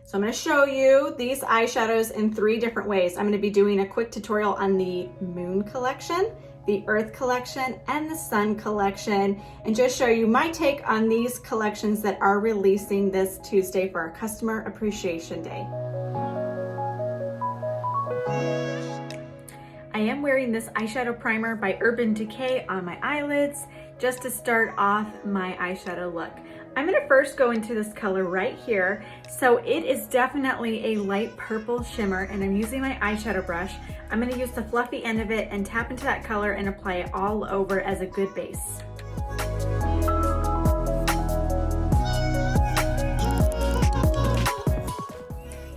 So I'm going to show you these eyeshadows in 3 different ways. I'm going to be doing a quick tutorial on the Moon collection, the Earth collection, and the Sun collection, and just show you my take on these collections that are releasing this Tuesday for our Customer Appreciation Day. I am wearing this eyeshadow primer by Urban Decay on my eyelids just to start off my eyeshadow look. I'm going to first go into this color right here. So it is definitely a light purple shimmer, and I'm using my eyeshadow brush. I'm going to use the fluffy end of it and tap into that color and apply it all over as a good base.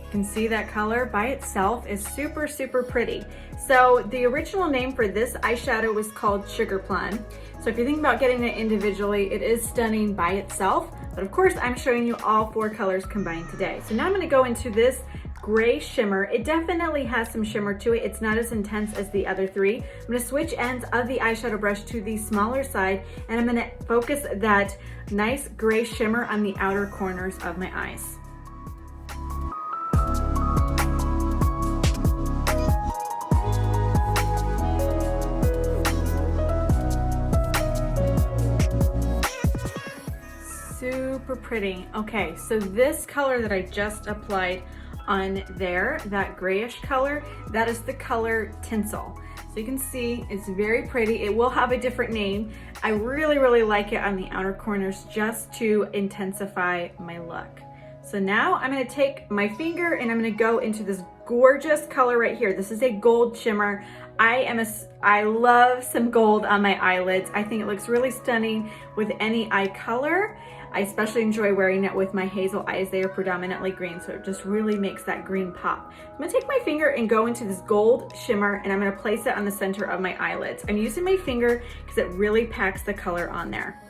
You can see that color by itself is super, super pretty. So the original name for this eyeshadow was called Sugar Plum. So if you're thinking about getting it individually, it is stunning by itself. But of course, I'm showing you all 4 colors combined today. So now I'm gonna go into this gray shimmer. It definitely has some shimmer to it. It's not as intense as the other 3. I'm gonna switch ends of the eyeshadow brush to the smaller side, and I'm gonna focus that nice gray shimmer on the outer corners of my eyes. Super pretty. Okay, so this color that I just applied on there, that grayish color, that is the color Tinsel. So you can see it's very pretty. It will have a different name. I really, really like it on the outer corners just to intensify my look. So now I'm gonna take my finger and I'm gonna go into this gorgeous color right here. This is a gold shimmer. I love some gold on my eyelids. I think it looks really stunning with any eye color. I especially enjoy wearing it with my hazel eyes. They are predominantly green, so it just really makes that green pop. I'm gonna take my finger and go into this gold shimmer, and I'm gonna place it on the center of my eyelids. I'm using my finger because it really packs the color on there.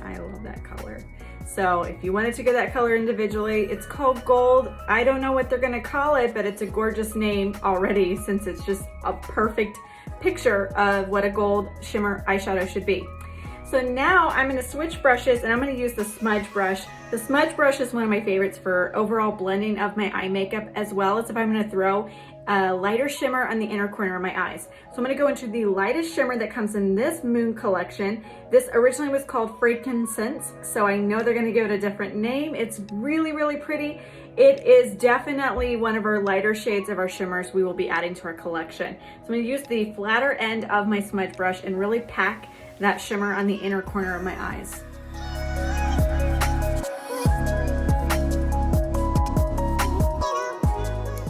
I love that color. So if you wanted to get that color individually, it's called gold. I don't know what they're gonna call it, but it's a gorgeous name already since it's just a perfect picture of what a gold shimmer eyeshadow should be. So now I'm gonna switch brushes and I'm gonna use the smudge brush. The smudge brush is one of my favorites for overall blending of my eye makeup, as well as if I'm gonna throw a lighter shimmer on the inner corner of my eyes. So I'm gonna go into the lightest shimmer that comes in this Moon collection. This originally was called Frankincense, so I know they're gonna give it a different name. It's really, really pretty. It is definitely one of our lighter shades of our shimmers we will be adding to our collection. So I'm gonna use the flatter end of my smudge brush and really pack that shimmer on the inner corner of my eyes.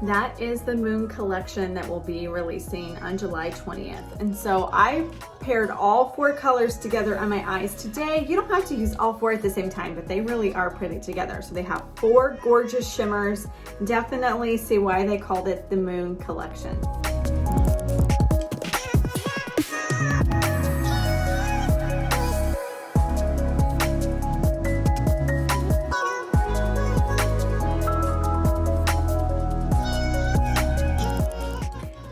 That is the Moon collection that will be releasing on July 20th. And so I paired all 4 colors together on my eyes today. You don't have to use all 4 at the same time, but they really are pretty together. So they have 4 gorgeous shimmers. Definitely see why they called it the Moon collection.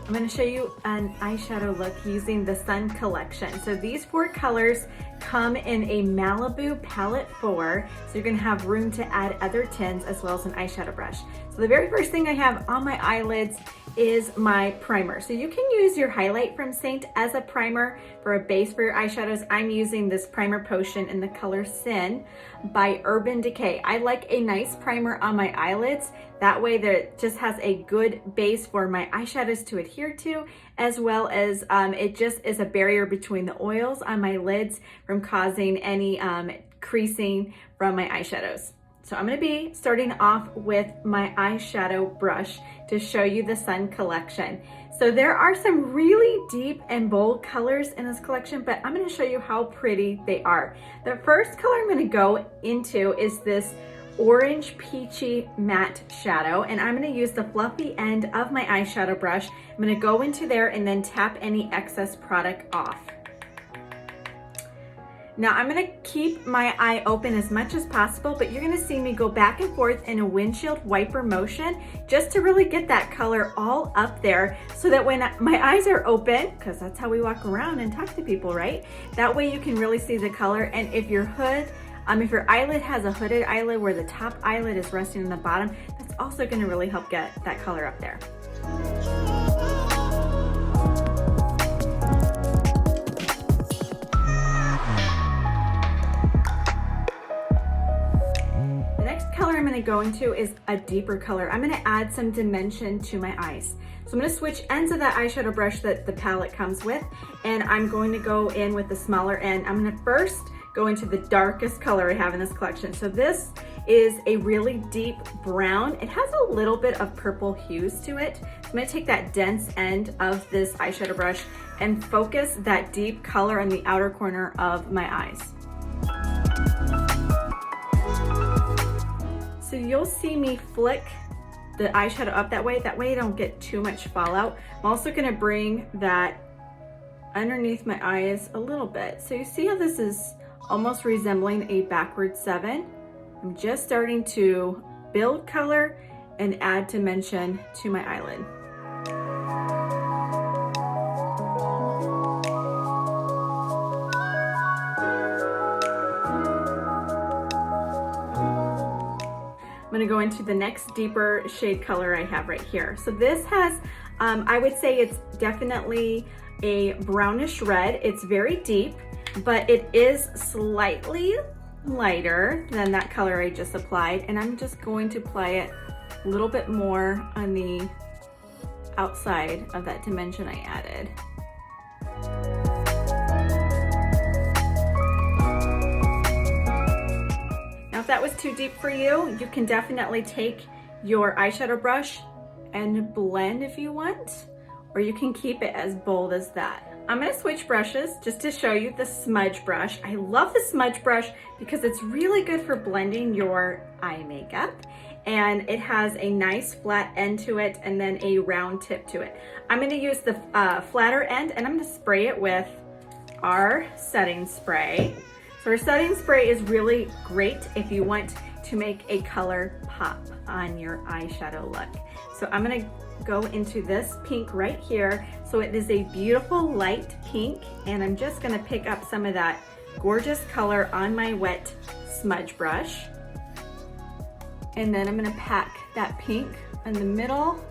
I'm going to show you an eyeshadow look using the Sun collection. So these 4 colors come in a Malibu palette 4, so you're going to have room to add other tints as well as an eyeshadow brush. So the very first thing I have on my eyelids is my primer. So you can use your highlight from Seint as a primer for a base for your eyeshadows. I'm using this primer potion in the color Sin by Urban Decay. I like a nice primer on my eyelids. That way that it just has a good base for my eyeshadows to adhere to, as well as it just is a barrier between the oils on my lids from causing any creasing from my eyeshadows. So I'm going to be starting off with my eyeshadow brush to show you the Sun collection. So there are some really deep and bold colors in this collection, but I'm going to show you how pretty they are. The first color I'm going to go into is this orange peachy matte shadow, and I'm going to use the fluffy end of my eyeshadow brush. I'm going to go into there and then tap any excess product off. Now I'm gonna keep my eye open as much as possible, but you're gonna see me go back and forth in a windshield wiper motion just to really get that color all up there so that when my eyes are open, because that's how we walk around and talk to people, right? That way you can really see the color. And if your eyelid has a hooded eyelid where the top eyelid is resting on the bottom, that's also gonna really help get that color up there. I'm going to go into is a deeper color. I'm going to add some dimension to my eyes. So I'm going to switch ends of that eyeshadow brush that the palette comes with, and I'm going to go in with the smaller end. I'm going to first go into the darkest color I have in this collection. So this is a really deep brown. It has a little bit of purple hues to it. So I'm going to take that dense end of this eyeshadow brush and focus that deep color on the outer corner of my eyes. So you'll see me flick the eyeshadow up that way I don't get too much fallout. I'm also gonna bring that underneath my eyes a little bit. So you see how this is almost resembling a backward 7? I'm just starting to build color and add dimension to my eyelid. I'm gonna go into the next deeper shade color I have right here. So this has, I would say it's definitely a brownish red. It's very deep, but it is slightly lighter than that color I just applied. And I'm just going to apply it a little bit more on the outside of that dimension I added. If that was too deep for you, you can definitely take your eyeshadow brush and blend if you want, or you can keep it as bold as that. I'm gonna switch brushes just to show you the smudge brush. I love the smudge brush because it's really good for blending your eye makeup, and it has a nice flat end to it and then a round tip to it. I'm gonna use the flatter end, and I'm gonna spray it with our setting spray. So our setting spray is really great if you want to make a color pop on your eyeshadow look. So I'm gonna go into this pink right here. So it is a beautiful light pink, and I'm just gonna pick up some of that gorgeous color on my wet smudge brush. And then I'm gonna pack that pink in the middle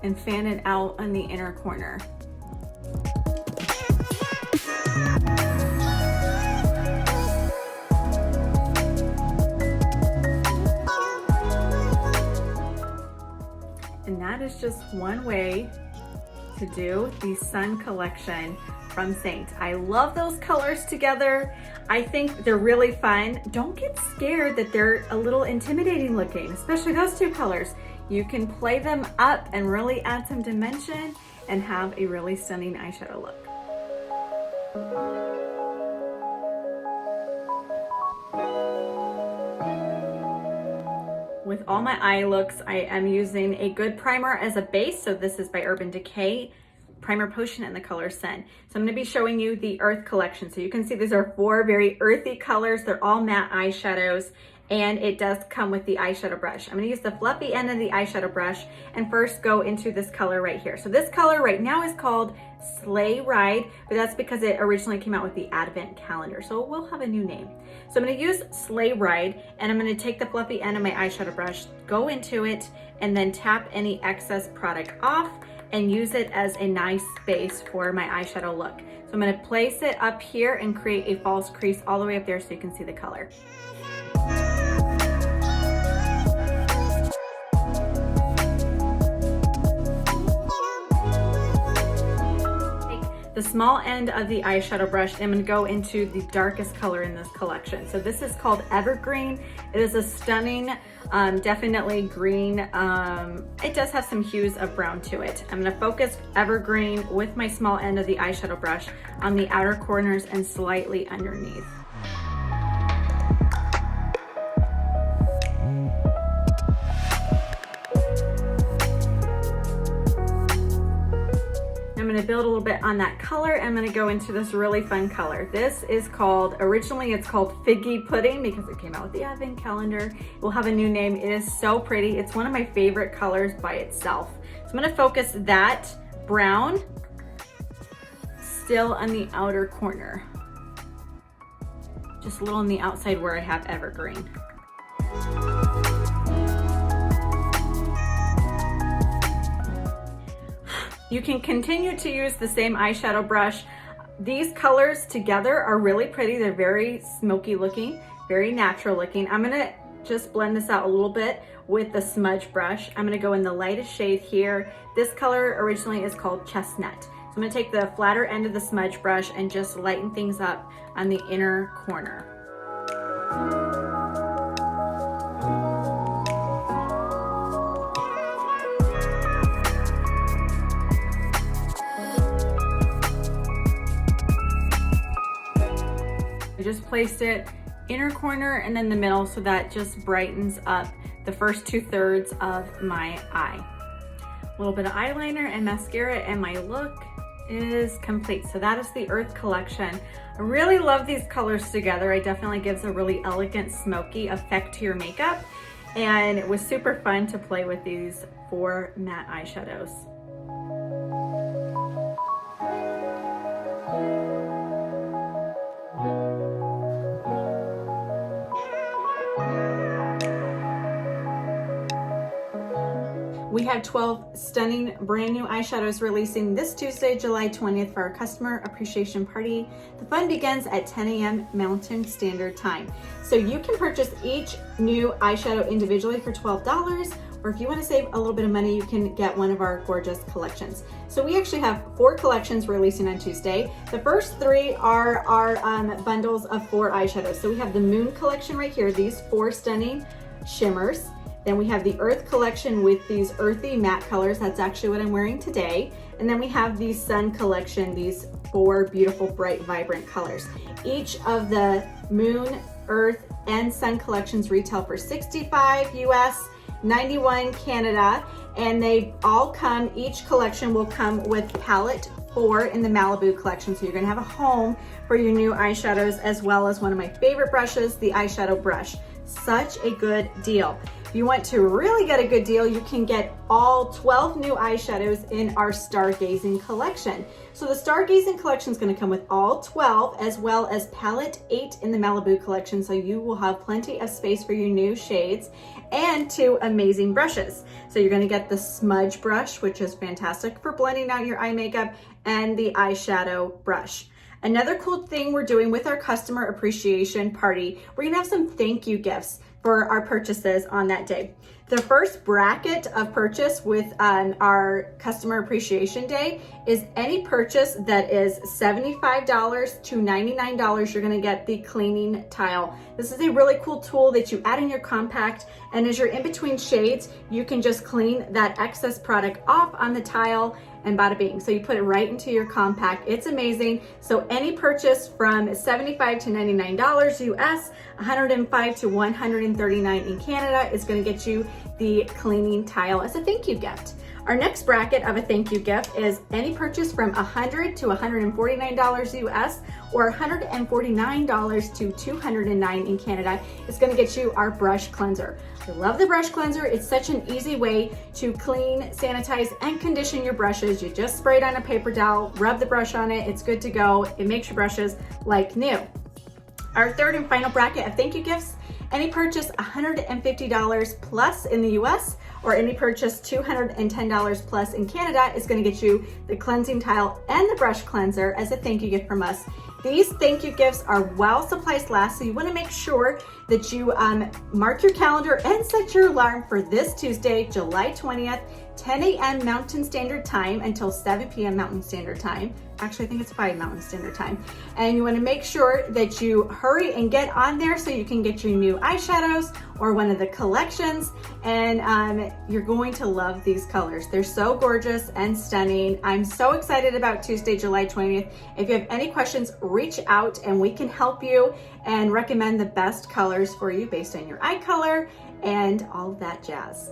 and fan it out on the inner corner. And that is just one way to do the Sun collection from Seint. I love those colors together. I think they're really fun. Don't get scared that they're a little intimidating looking, especially those two colors. You can play them up and really add some dimension and have a really stunning eyeshadow look. With all my eye looks, I am using a good primer as a base. So this is by Urban Decay, Primer Potion in the color Seint. So I'm gonna be showing you the Earth collection. So you can see these are 4 very earthy colors. They're all matte eyeshadows, and it does come with the eyeshadow brush. I'm gonna use the fluffy end of the eyeshadow brush and first go into this color right here. So this color right now is called Sleigh Ride, but that's because it originally came out with the Advent calendar, so it will have a new name. So I'm gonna use Sleigh Ride, and I'm gonna take the fluffy end of my eyeshadow brush, go into it, and then tap any excess product off and use it as a nice base for my eyeshadow look. So I'm gonna place it up here and create a false crease all the way up there so you can see the color. The small end of the eyeshadow brush, and I'm gonna go into the darkest color in this collection. So this is called Evergreen. It is a stunning, definitely green. It does have some hues of brown to it. I'm gonna focus Evergreen with my small end of the eyeshadow brush on the outer corners and slightly underneath. I'm gonna build a little bit on that color. I'm gonna go into this really fun color. This is called, originally it's called Figgy Pudding because it came out with the advent calendar. It will have a new name. It is so pretty. It's one of my favorite colors by itself. So I'm gonna focus that brown still on the outer corner. Just a little on the outside where I have evergreen. You can continue to use the same eyeshadow brush. These colors together are really pretty. They're very smoky looking, very natural looking. I'm gonna just blend this out a little bit with the smudge brush. I'm gonna go in the lightest shade here. This color originally is called Chestnut. So I'm gonna take the flatter end of the smudge brush and just lighten things up on the inner corner. I just placed it inner corner and then the middle, so that just brightens up the first 2/3 of my eye. A little bit of eyeliner and mascara and my look is complete. So that is the Earth collection. I really love these colors together. It definitely gives a really elegant smoky effect to your makeup, and it was super fun to play with these 4 matte eyeshadows. We have 12 stunning brand new eyeshadows releasing this Tuesday, July 20th for our customer appreciation party. The fun begins at 10 a.m. Mountain Standard Time. So you can purchase each new eyeshadow individually for $12, or if you want to save a little bit of money, you can get one of our gorgeous collections. So we actually have 4 collections releasing on Tuesday. The first 3 are our bundles of 4 eyeshadows. So we have the Moon collection right here, these 4 stunning shimmers. Then we have the Earth collection with these earthy matte colors. That's actually what I'm wearing today. And then we have the Sun collection, these 4 beautiful, bright, vibrant colors. Each of the Moon, Earth, and Sun collections retail for $65 US, $91 Canada, and they all come, each collection will come with palette 4 in the Malibu collection. So you're gonna have a home for your new eyeshadows, as well as one of my favorite brushes, the eyeshadow brush. Such a good deal. If you want to really get a good deal, you can get all 12 new eyeshadows in our Stargazing collection. So the Stargazing collection is going to come with all 12, as well as palette 8 in the Malibu collection. So you will have plenty of space for your new shades and 2 amazing brushes. So you're going to get the smudge brush, which is fantastic for blending out your eye makeup, and the eyeshadow brush. Another cool thing we're doing with our customer appreciation party, we're gonna have some thank you gifts for our purchases on that day. The first bracket of purchase with our customer appreciation day is any purchase that is $75 to $99, you're gonna get the cleaning tile. This is a really cool tool that you add in your compact, and as you're in between shades, you can just clean that excess product off on the tile, and bada bing. So you put it right into your compact. It's amazing. So any purchase from $75 to $99 US, $105 to $139 in Canada is going to get you the cleaning tile as a thank you gift. Our next bracket of a thank you gift is any purchase from $100 to $149 US or $149 to $209 in Canada is going to get you our brush cleanser. I love the brush cleanser. It's such an easy way to clean, sanitize, and condition your brushes. You just spray it on a paper towel, rub the brush on it, it's good to go. It makes your brushes like new. Our third and final bracket of thank you gifts, any purchase $150 plus in the US or any purchase $210 plus in Canada is going to get you the cleansing tile and the brush cleanser as a thank you gift from us. These thank you gifts are while supplies last, so you want to make sure that you mark your calendar and set your alarm for this Tuesday, July 20th, 10 a.m. Mountain Standard Time until 7 p.m. Mountain Standard Time. Actually, I think it's 5 Mountain Standard Time. And you want to make sure that you hurry and get on there so you can get your new eyeshadows or one of the collections. And you're going to love these colors. They're so gorgeous and stunning. I'm so excited about Tuesday, July 20th. If you have any questions, reach out and we can help you and recommend the best colors for you based on your eye color and all of that jazz.